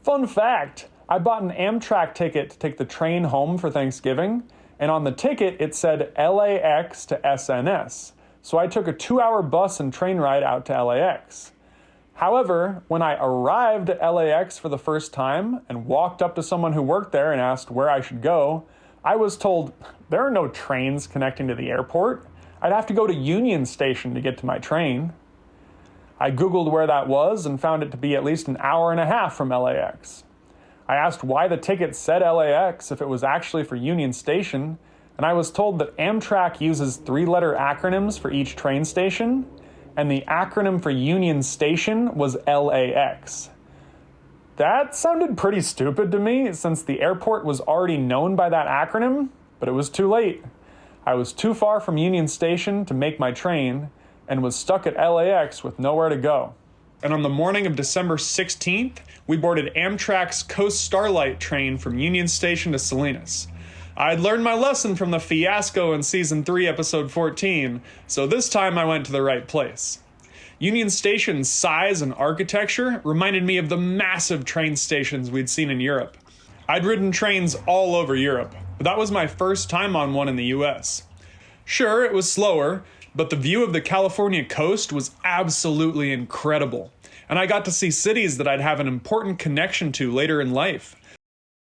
Fun fact, I bought an Amtrak ticket to take the train home for Thanksgiving, and on the ticket it said LAX to SNS. So I took a 2-hour bus and train ride out to LAX. However, when I arrived at LAX for the first time and walked up to someone who worked there and asked where I should go, I was told there are no trains connecting to the airport. I'd have to go to Union Station to get to my train. I Googled where that was and found it to be at least an hour and a half from LAX. I asked why the ticket said LAX if it was actually for Union Station, and I was told that Amtrak uses 3-letter acronyms for each train station, and the acronym for Union Station was LAX. That sounded pretty stupid to me, since the airport was already known by that acronym, but it was too late. I was too far from Union Station to make my train, and was stuck at LAX with nowhere to go. And on the morning of December 16th, we boarded Amtrak's Coast Starlight train from Union Station to Salinas. I'd learned my lesson from the fiasco in Season 3, Episode 14, so this time I went to the right place. Union Station's size and architecture reminded me of the massive train stations we'd seen in Europe. I'd ridden trains all over Europe, but that was my first time on one in the US. Sure, it was slower, but the view of the California coast was absolutely incredible, and I got to see cities that I'd have an important connection to later in life,